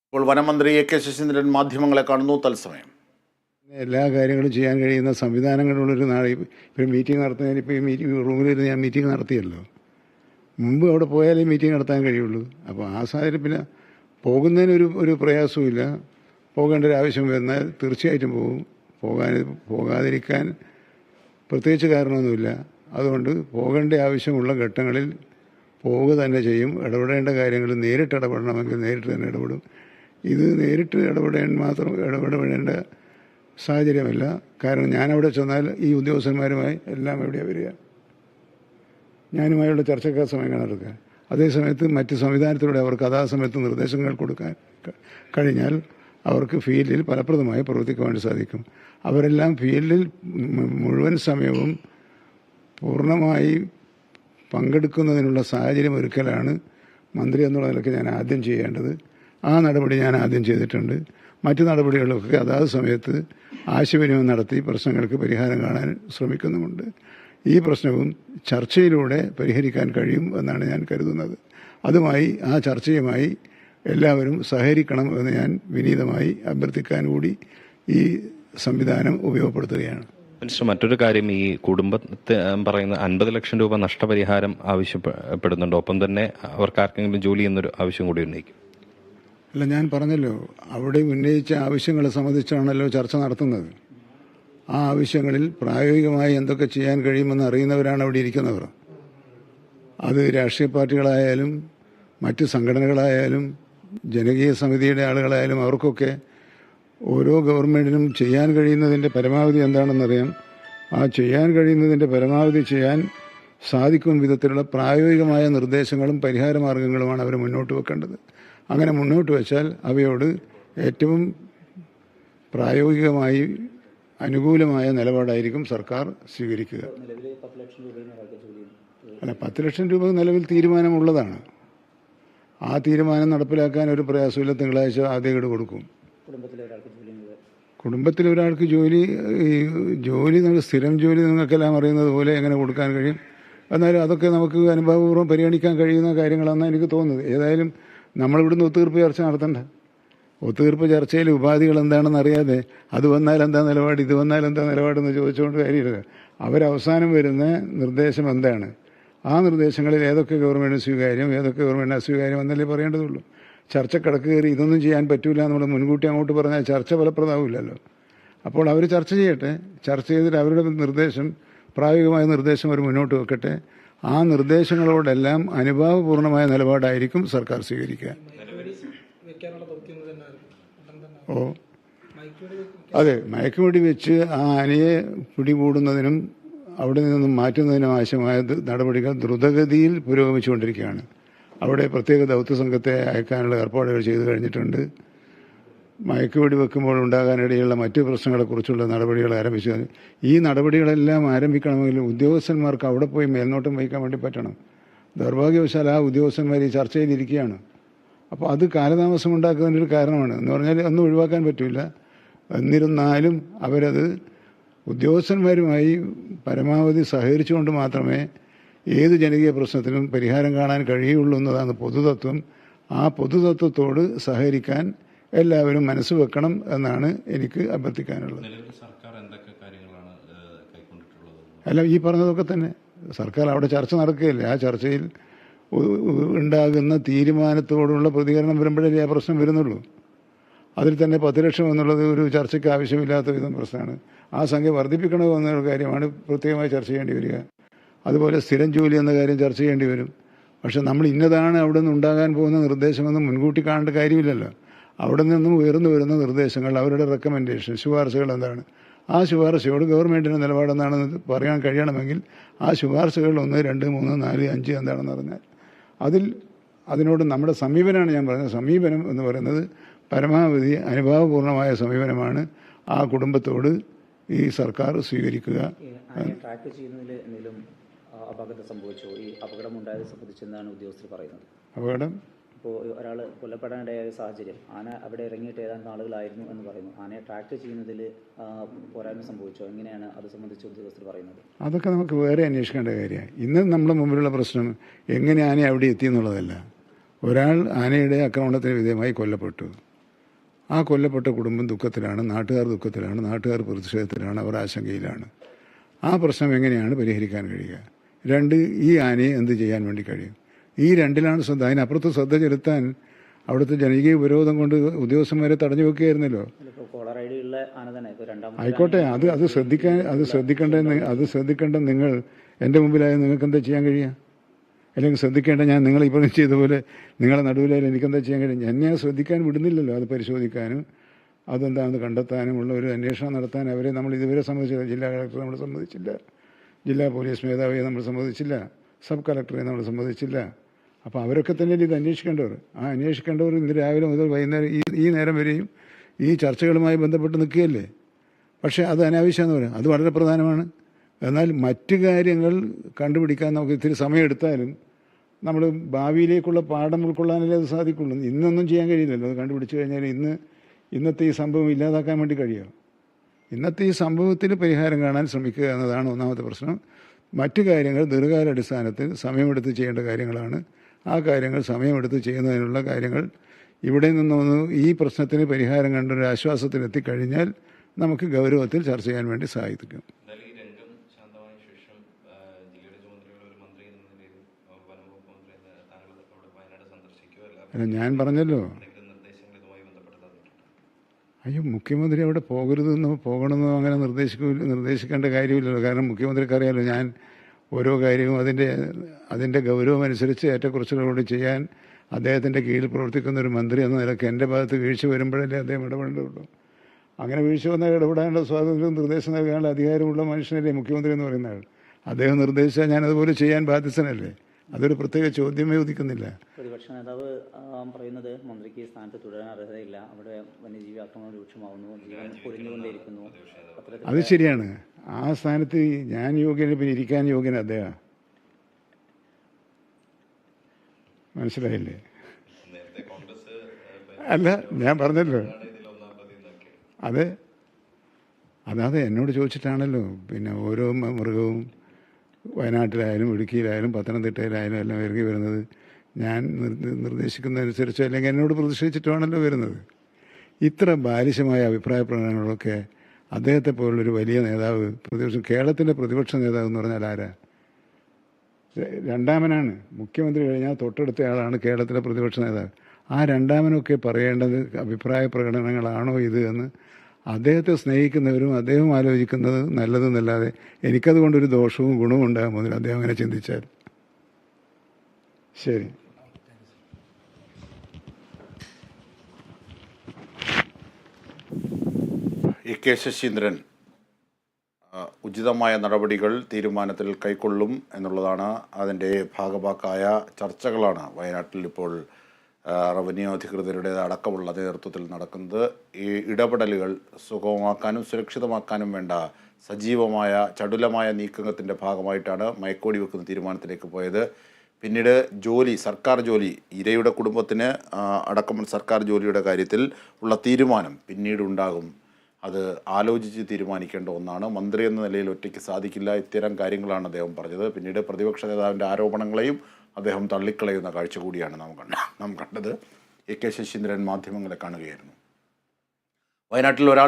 ഇപ്പോൾ വനമന്ത്രി A K Saseendran മാധ്യമങ്ങളെ കാണുന്നു. തത്സമയം. എല്ലാ കാര്യങ്ങളും ചെയ്യാൻ കഴിയുന്ന സംവിധാനങ്ങളുള്ളൊരു നാളെ ഇപ്പോൾ മീറ്റിംഗ് നടത്തുന്നതിന് ഇപ്പോൾ ഈ മീറ്റിംഗ് റൂമിലിരുന്ന് ഞാൻ മീറ്റിംഗ് നടത്തിയല്ലോ. മുമ്പ് അവിടെ പോയാലേ മീറ്റിംഗ് നടത്താൻ കഴിയുള്ളൂ. അപ്പോൾ ആ സാഹചര്യം പിന്നെ പോകുന്നതിനൊരു പ്രയാസവുമില്ല. പോകേണ്ട ഒരു ആവശ്യം വരുന്നാൽ തീർച്ചയായിട്ടും പോകും. പോകാതിരിക്കാൻ പ്രത്യേകിച്ച് കാരണമൊന്നുമില്ല. അതുകൊണ്ട് പോകേണ്ട ആവശ്യമുള്ള ഘട്ടങ്ങളിൽ പോവുക തന്നെ ചെയ്യും. ഇടപെടേണ്ട കാര്യങ്ങൾ നേരിട്ട് ഇടപെടണമെങ്കിൽ നേരിട്ട് തന്നെ ഇടപെടും. ഇത് നേരിട്ട് ഇടപെടേണ്ട സാഹചര്യമല്ല. കാരണം ഞാനവിടെ ചെന്നാൽ ഈ ഉദ്യോഗസ്ഥന്മാരുമായി എല്ലാം എവിടെയാണ് വരിക, ഞാനുമായുള്ള ചർച്ചക്കാർ സമയം നടക്കുക. അതേസമയത്ത് മറ്റ് സംവിധാനത്തിലൂടെ അവർക്ക് സമയത്ത് നിർദ്ദേശങ്ങൾ കൊടുക്കാൻ കഴിഞ്ഞാൽ അവർക്ക് ഫീൽഡിൽ ഫലപ്രദമായി പ്രവർത്തിക്കാൻ വേണ്ടി സാധിക്കും. അവരെല്ലാം ഫീൽഡിൽ മുഴുവൻ സമയവും പൂർണ്ണമായി പങ്കെടുക്കുന്നതിനുള്ള സാഹചര്യം ഒരുക്കലാണ് മന്ത്രി എന്നുള്ള നിലയ്ക്ക് ഞാൻ ആദ്യം ചെയ്യേണ്ടത്. ആ നടപടി ഞാൻ ആദ്യം ചെയ്തിട്ടുണ്ട്. മറ്റു നടപടികളൊക്കെ സമയത്ത് ആശയവിനിമയം നടത്തി പ്രശ്നങ്ങൾക്ക് പരിഹാരം കാണാൻ ശ്രമിക്കുന്നുമുണ്ട്. ഈ പ്രശ്നവും ചർച്ചയിലൂടെ പരിഹരിക്കാൻ കഴിയും എന്നാണ് ഞാൻ കരുതുന്നത്. ആ ചർച്ചയുമായി എല്ലാവരും സഹകരിക്കണം എന്ന് ഞാൻ വിനീതമായി അഭ്യർത്ഥിക്കാൻ കൂടി ഈ സംവിധാനം ഉപയോഗപ്പെടുത്തുകയാണ്. മിനിസ്റ്റർ, മറ്റൊരു കാര്യം, ഈ കുടുംബത്തെ പറയുന്ന 50 ലക്ഷം രൂപ നഷ്ടപരിഹാരം ആവശ്യപ്പെടുന്നുണ്ട്. ഒപ്പം തന്നെ അവർക്ക് ആർക്കെങ്കിലും ജോലി എന്നൊരു ആവശ്യം കൂടി ഉന്നയിക്കും. അല്ല, ഞാൻ പറഞ്ഞല്ലോ, അവിടെ ഉന്നയിച്ച ആവശ്യങ്ങളെ സംബന്ധിച്ചാണല്ലോ ചർച്ച നടത്തുന്നത്. ആ ആവശ്യങ്ങളിൽ പ്രായോഗികമായി എന്തൊക്കെ ചെയ്യാൻ കഴിയുമെന്ന് അറിയുന്നവരാണ് അവിടെ ഇരിക്കുന്നവർ. അത് രാഷ്ട്രീയ പാർട്ടികളായാലും മറ്റ് സംഘടനകളായാലും ജനകീയ സമിതിയുടെ ആളുകളായാലും അവർക്കൊക്കെ ഓരോ ഗവൺമെൻറ്റിനും ചെയ്യാൻ കഴിയുന്നതിൻ്റെ പരമാവധി എന്താണെന്നറിയാം. ആ ചെയ്യാൻ കഴിയുന്നതിൻ്റെ പരമാവധി ചെയ്യാൻ സാധിക്കും വിധത്തിലുള്ള പ്രായോഗികമായ നിർദ്ദേശങ്ങളും പരിഹാരമാർഗങ്ങളുമാണ് അവർ മുന്നോട്ട് വെക്കേണ്ടത്. അങ്ങനെ മുന്നോട്ട് വെച്ചാൽ അവയോട് ഏറ്റവും പ്രായോഗികമായി അനുകൂലമായ നിലപാടായിരിക്കും സർക്കാർ സ്വീകരിക്കുക. അല്ല, 10 ലക്ഷം രൂപ നിലവിൽ തീരുമാനമുള്ളതാണ്. ആ തീരുമാനം നടപ്പിലാക്കാൻ ഒരു പ്രയാസമില്ല. തിങ്കളാഴ്ച ആദ്യം കൊടുക്കും. കുടുംബത്തിൽ ഒരാൾക്ക് ജോലി സ്ഥിരം ജോലി നിങ്ങൾക്കെല്ലാം അറിയുന്നത് പോലെ എങ്ങനെ കൊടുക്കാൻ കഴിയും? എന്നാലും അതൊക്കെ നമുക്ക് അനുഭവപൂർവ്വം പരിഗണിക്കാൻ കഴിയുന്ന കാര്യങ്ങളാണെന്നാണ് എനിക്ക് തോന്നുന്നത്. ഏതായാലും നമ്മളിവിടുന്ന് ഒത്തുതീർപ്പ് ചർച്ച നടത്തണ്ട. ഒത്തുതീർപ്പ് ചർച്ചയിൽ ഉപാധികൾ എന്താണെന്ന് അറിയാതെ അത് വന്നാൽ എന്താ നിലപാട്, ഇത് വന്നാൽ എന്താ നിലപാടെന്ന് ചോദിച്ചുകൊണ്ട് കാര്യമില്ല. അവരവസാനം വരുന്ന നിർദ്ദേശം എന്താണ്, ആ നിർദ്ദേശങ്ങളിൽ ഏതൊക്കെ ഗവൺമെൻറ് സ്വീകാര്യം, ഏതൊക്കെ ഗവൺമെൻറ് അസ്വീകാര്യം എന്നല്ലേ പറയേണ്ടതുള്ളൂ. ചർച്ചക്കിടക്ക് കയറി ഇതൊന്നും ചെയ്യാൻ പറ്റില്ല നമ്മൾ മുൻകൂട്ടി അങ്ങോട്ട് പറഞ്ഞാൽ ചർച്ച ഫലപ്രദമാവില്ലല്ലോ. അപ്പോൾ അവർ ചർച്ച ചെയ്യട്ടെ. ചർച്ച ചെയ്തിട്ട് അവരുടെ പ്രായോഗികമായ നിർദ്ദേശം അവർ മുന്നോട്ട് വെക്കട്ടെ. ആ നിർദ്ദേശങ്ങളോടെല്ലാം അനുഭാവപൂർണമായ നിലപാടായിരിക്കും സർക്കാർ സ്വീകരിക്കുക. അതെ, മയക്കുവെടി വെച്ച് ആ ആനയെ പിടികൂടുന്നതിനും അവിടെ നിന്നും മാറ്റുന്നതിനും ആവശ്യമായ നടപടികൾ ദ്രുതഗതിയിൽ പുരോഗമിച്ചുകൊണ്ടിരിക്കുകയാണ്. അവിടെ പ്രത്യേക ദൗത്യ സംഘത്തെ അയക്കാനുള്ള ഏർപ്പാടുകൾ ചെയ്തു കഴിഞ്ഞിട്ടുണ്ട്. മയക്കുവെടി വെക്കുമ്പോൾ ഉണ്ടാകാനിടയുള്ള മറ്റ് പ്രശ്നങ്ങളെക്കുറിച്ചുള്ള നടപടികൾ ആരംഭിച്ചു. ഈ നടപടികളെല്ലാം ആരംഭിക്കണമെങ്കിൽ ഉദ്യോഗസ്ഥന്മാർക്ക് അവിടെ പോയി മേൽനോട്ടം വഹിക്കാൻ വേണ്ടി പറ്റണം. ദൗർഭാഗ്യവശാൽ ആ ഉദ്യോഗസ്ഥന്മാർ ഈ ചർച്ചയിലിരിക്കുകയാണ്. അപ്പോൾ അത് കാലതാമസം ഉണ്ടാക്കുന്നതിനൊരു കാരണമാണ്. എന്ന് പറഞ്ഞാൽ ഒന്നും ഒഴിവാക്കാൻ പറ്റില്ല. എന്നിരുന്നാലും അവരത് ഉദ്യോഗസ്ഥന്മാരുമായി പരമാവധി സഹകരിച്ചുകൊണ്ട് മാത്രമേ ഏത് ജനകീയ പ്രശ്നത്തിനും പരിഹാരം കാണാൻ കഴിയുള്ളൂ എന്നതാണ് പൊതുതത്വം. ആ പൊതുതത്വത്തോട് സഹകരിക്കാൻ എല്ലാവരും മനസ്സ് വെക്കണം എന്നാണ് എനിക്ക് അഭ്യർത്ഥിക്കാനുള്ളത്. അല്ല, ഈ പറഞ്ഞതൊക്കെ തന്നെ സർക്കാർ അവിടെ ചർച്ച നടക്കുകയില്ലേ. ആ ചർച്ചയിൽ ഉണ്ടാകുന്ന തീരുമാനത്തോടുള്ള പ്രതികരണം വരുമ്പോഴേ ആ പ്രശ്നം വരുന്നുള്ളൂ. അതിൽ തന്നെ 10 ലക്ഷം എന്നുള്ളത് ഒരു ചർച്ചയ്ക്ക് ആവശ്യമില്ലാത്ത വിധം പ്രശ്നമാണ്. ആ സംഖ്യ വർദ്ധിപ്പിക്കണമോ എന്നുള്ള കാര്യമാണ് പ്രത്യേകമായി ചർച്ച ചെയ്യേണ്ടി വരിക. അതുപോലെ സ്ഥിരം ജോലി എന്ന കാര്യം ചർച്ച ചെയ്യേണ്ടി വരും. പക്ഷെ നമ്മൾ ഇന്നതാണ് അവിടെ നിന്ന് ഉണ്ടാകാൻ പോകുന്ന നിർദ്ദേശമെന്ന് മുൻകൂട്ടി കാണേണ്ട കാര്യമില്ലല്ലോ. അവിടെ നിന്നും ഉയർന്നു വരുന്ന നിർദ്ദേശങ്ങൾ, അവരുടെ റെക്കമെൻഡേഷൻ, ശുപാർശകൾ എന്താണ്, ആ ശുപാർശയോട് ഗവൺമെൻറ്റിൻ്റെ നിലപാടെന്താണെന്ന് പറയാൻ കഴിയണമെങ്കിൽ ആ ശുപാർശകൾ 1, 2, 3, 4, 5 എന്താണെന്ന് പറഞ്ഞാൽ അതിനോട് നമ്മുടെ സമീപനമാണ് ഞാൻ പറഞ്ഞത്. സമീപനം എന്ന് പറയുന്നത് പരമാവധി അനുഭാവപൂർണമായ സമീപനമാണ് ആ കുടുംബത്തോട് ഈ സർക്കാർ സ്വീകരിക്കുക. ട്രാക്ക് ചെയ്യുന്നതിൽ എന്തെങ്കിലും അപകടം സംഭവിച്ചോ? ഈ അപകടം ഉണ്ടായത് സംബന്ധിച്ചെന്താണ് ഉദ്യോഗസ്ഥർ പറയുന്നത്? അപകടം ഇപ്പോൾ ഒരാൾ കൊല്ലപ്പെടാനിടയായ സാഹചര്യം, ആന അവിടെ ഇറങ്ങിയിട്ട് ഏതാണ്ട് നാളുകളായിരുന്നു എന്ന് പറയുന്നു. ആനയെ ട്രാക്ക് ചെയ്യുന്നതിൽ പോരായ്മ സംഭവിച്ചോ? എങ്ങനെയാണ് അത് സംബന്ധിച്ച് ഉദ്യോഗസ്ഥർ പറയുന്നത്? അതൊക്കെ നമുക്ക് വേറെ അന്വേഷിക്കേണ്ട കാര്യമാണ്. ഇന്ന് നമ്മുടെ മുമ്പിലുള്ള പ്രശ്നം എങ്ങനെ ആന അവിടെ എത്തി എന്നുള്ളതല്ല. ഒരാൾ ആനയുടെ ആക്രമണത്തിന് വിധേയമായി കൊല്ലപ്പെട്ടു. ആ കൊല്ലപ്പെട്ട കുടുംബം ദുഃഖത്തിലാണ്, നാട്ടുകാർ ദുഃഖത്തിലാണ്, നാട്ടുകാർ പ്രതിഷേധത്തിലാണ്, അവർ ആശങ്കയിലാണ്. ആ പ്രശ്നം എങ്ങനെയാണ് പരിഹരിക്കാൻ കഴിയുക? രണ്ട്, ഈ ആനയെ എന്ത് ചെയ്യാൻ വേണ്ടി കഴിയും? ഈ രണ്ടിലാണ് ശ്രദ്ധ. അതിനപ്പുറത്ത് ശ്രദ്ധ ചെലുത്താൻ അവിടുത്തെ ജനകീയ വിരോധം കൊണ്ട് ഉദ്യോഗസ്ഥന്മാരെ തടഞ്ഞു വെക്കുകയായിരുന്നല്ലോ. ആയിക്കോട്ടെ, അത് ശ്രദ്ധിക്കേണ്ട നിങ്ങൾ എൻ്റെ മുമ്പിലായ നിങ്ങൾക്ക് എന്താ ചെയ്യാൻ കഴിയുക? അല്ലെങ്കിൽ ശ്രദ്ധിക്കേണ്ട ഞാൻ നിങ്ങൾ ഇപ്പോൾ ചെയ്ത പോലെ നിങ്ങളെ നടുവിലായാലും എനിക്കെന്താ ചെയ്യാൻ കഴിയും? എന്നെ ശ്രദ്ധിക്കാൻ വിടുന്നില്ലല്ലോ. അത് പരിശോധിക്കാനും അതെന്താണെന്ന് കണ്ടെത്താനുമുള്ള ഒരു അന്വേഷണം നടത്താൻ അവരെ നമ്മൾ ഇതുവരെ സമ്മതിച്ചില്ല. ജില്ലാ കളക്ടറെ നമ്മൾ സമ്മതിച്ചില്ല, ജില്ലാ പോലീസ് മേധാവിയെ നമ്മൾ സമ്മതിച്ചില്ല, സബ് കളക്ടറെ നമ്മൾ സമ്മതിച്ചില്ല. അപ്പോൾ അവരൊക്കെ തന്നെയല്ലേ ഇത് അന്വേഷിക്കേണ്ടവർ. ആ അന്വേഷിക്കേണ്ടവർ ഇന്ന് രാവിലെ മുതൽ വൈകുന്നേരം ഈ നേരം വരെയും ഈ ചർച്ചകളുമായി ബന്ധപ്പെട്ട് നിൽക്കുകയല്ലേ. പക്ഷേ അത് അനാവശ്യമെന്ന് പറയാം, അത് വളരെ പ്രധാനമാണ്. എന്നാൽ മറ്റു കാര്യങ്ങൾ കണ്ടുപിടിക്കാൻ നമുക്ക് ഇത്തിരി സമയമെടുത്താലും നമ്മൾ ഭാവിയിലേക്കുള്ള പാഠം ഉൾക്കൊള്ളാനല്ലേ അത് സാധിക്കുള്ളൂ. ഇന്നൊന്നും ചെയ്യാൻ കഴിയില്ലല്ലോ. അത് കണ്ടുപിടിച്ചു കഴിഞ്ഞാൽ ഇന്നത്തെ ഈ സംഭവം ഇല്ലാതാക്കാൻ വേണ്ടി കഴിയുമോ? ഇന്നത്തെ ഈ സംഭവത്തിൽ പരിഹാരം കാണാൻ ശ്രമിക്കുക എന്നതാണ് ഒന്നാമത്തെ പ്രശ്നം. മറ്റു കാര്യങ്ങൾ ദീർഘകാലാടിസ്ഥാനത്തിൽ സമയമെടുത്ത് ചെയ്യേണ്ട കാര്യങ്ങളാണ്. ആ കാര്യങ്ങൾ സമയമെടുത്ത് ചെയ്യുന്നതിനുള്ള കാര്യങ്ങൾ ഇവിടെ നിന്നൊന്ന് ഈ പ്രശ്നത്തിന് പരിഹാരം കണ്ടൊരു ആശ്വാസത്തിലെത്തിക്കഴിഞ്ഞാൽ നമുക്ക് ഗൗരവത്തിൽ ചർച്ച ചെയ്യാൻ വേണ്ടി സാധിക്കും. അല്ല, ഞാൻ പറഞ്ഞല്ലോ, അയ്യോ മുഖ്യമന്ത്രി അവിടെ പോകണമെന്നോ അങ്ങനെ നിർദ്ദേശിക്കേണ്ട കാര്യമില്ലല്ലോ. കാരണം മുഖ്യമന്ത്രിക്ക് അറിയാമല്ലോ, ഞാൻ ഓരോ കാര്യവും അതിൻ്റെ ഗൗരവം അനുസരിച്ച് ഏറ്റക്കുറച്ചിലോട് ചെയ്യാൻ അദ്ദേഹത്തിൻ്റെ കീഴിൽ പ്രവർത്തിക്കുന്ന ഒരു മന്ത്രി എന്ന നിലയ്ക്ക് എൻ്റെ ഭാഗത്ത് വീഴ്ച വരുമ്പോഴല്ലേ അദ്ദേഹം ഇടപെടേണ്ടതുള്ളൂ. അങ്ങനെ വീഴ്ച വന്നാൽ ഇടപെടാനുള്ള സ്വാതന്ത്ര്യവും നിർദ്ദേശം നൽകാനുള്ള അധികാരമുള്ള മനുഷ്യനല്ലേ മുഖ്യമന്ത്രി എന്ന് പറയുന്ന ആൾ. അദ്ദേഹം നിർദ്ദേശിച്ചാൽ ഞാനതുപോലെ ചെയ്യാൻ ബാധ്യസ്ഥനല്ലേ. അതൊരു പ്രത്യേക ചോദ്യമേ ഉദിക്കുന്നില്ല. പ്രതിപക്ഷ നേതാവ് പറയുന്നത് മന്ത്രിക്ക് സ്ഥാനത്ത് തുടരാൻ അർഹതയില്ല, അവിടെ വന്യജീവി ആക്രമണം രൂക്ഷമാവുന്നു, ജീവൻ പൊരിഞ്ഞുകൊണ്ടേയിരിക്കുന്നു. അത് ശരിയാണ്. ആ സ്ഥാനത്ത് ഞാൻ യോഗ്യന്, പിന്നെ ഇരിക്കാൻ യോഗ്യൻ അദ്ദേഹം. മനസ്സിലായില്ലേ? അല്ല, ഞാൻ പറഞ്ഞല്ലോ, അതെ എന്നോട് ചോദിച്ചിട്ടാണല്ലോ. പിന്നെ ഓരോ മൃഗവും വയനാട്ടിലായാലും ഇടുക്കിയിലായാലും പത്തനംതിട്ടയിലായാലും എല്ലാം ഇറങ്ങി വരുന്നത് ഞാൻ നിർദ്ദേശിക്കുന്നതനുസരിച്ചോ അല്ലെങ്കിൽ എന്നോട് പ്രതിഷേധിച്ചിട്ടുമാണല്ലോ വരുന്നത്. ഇത്ര ബാലിശമായ അഭിപ്രായ പ്രകടനങ്ങളൊക്കെ അദ്ദേഹത്തെ പോലുള്ളൊരു വലിയ നേതാവ്, കേരളത്തിൻ്റെ പ്രതിപക്ഷ നേതാവ് എന്ന് പറഞ്ഞാൽ ആരാ? രണ്ടാമനാണ്. മുഖ്യമന്ത്രി കഴിഞ്ഞാൽ തൊട്ടടുത്ത ആളാണ് കേരളത്തിലെ പ്രതിപക്ഷ നേതാവ്. ആ രണ്ടാമനൊക്കെ പറയേണ്ടത് അഭിപ്രായ പ്രകടനങ്ങളാണോ ഇത് എന്ന് അദ്ദേഹത്തെ സ്നേഹിക്കുന്നവരും അദ്ദേഹം ആലോചിക്കുന്നത് നല്ലതെന്നല്ലാതെ എനിക്കതുകൊണ്ടൊരു ദോഷവും ഗുണവും ഉണ്ടാകുമെന്നില്ല അദ്ദേഹം അങ്ങനെ ചിന്തിച്ചാൽ. ശരി. കെ ശശീന്ദ്രൻ ഉചിതമായ നടപടികൾ തീരുമാനത്തിൽ കൈക്കൊള്ളും എന്നുള്ളതാണ്. അതിൻ്റെ ഭാഗഭാക്കായ ചർച്ചകളാണ് വയനാട്ടിൽ ഇപ്പോൾ റവന്യൂ അധികൃതരുടെ അടക്കമുള്ള നേതൃത്വത്തിൽ നടക്കുന്നത്. ഈ ഇടപെടലുകൾ സുഗമമാക്കാനും സുരക്ഷിതമാക്കാനും വേണ്ട സജീവമായ ചടുലമായ നീക്കത്തിൻ്റെ ഭാഗമായിട്ടാണ് മയക്കോടി വെക്കുന്ന തീരുമാനത്തിലേക്ക് പോയത്. പിന്നീട് സർക്കാർ ജോലി, ഇരയുടെ കുടുംബത്തിന് അടക്കം സർക്കാർ ജോലിയുടെ കാര്യത്തിൽ ഉള്ള തീരുമാനം പിന്നീട് ഉണ്ടാകും. അത് ആലോചിച്ച് തീരുമാനിക്കേണ്ട ഒന്നാണ്. മന്ത്രി എന്ന നിലയിൽ ഒറ്റയ്ക്ക് സാധിക്കില്ല. ഇത്തരം കാര്യങ്ങളാണ് അദ്ദേഹം പറഞ്ഞത്. പിന്നീട് പ്രതിപക്ഷ നേതാവിൻ്റെ ആരോപണങ്ങളെയും അദ്ദേഹം തള്ളിക്കളയുന്ന കാഴ്ച കൂടിയാണ് നാം കണ്ടത്. കെ ശശീന്ദ്രൻ മാധ്യമങ്ങളെ കാണുകയായിരുന്നു. വയനാട്ടിൽ ഒരാളുടെ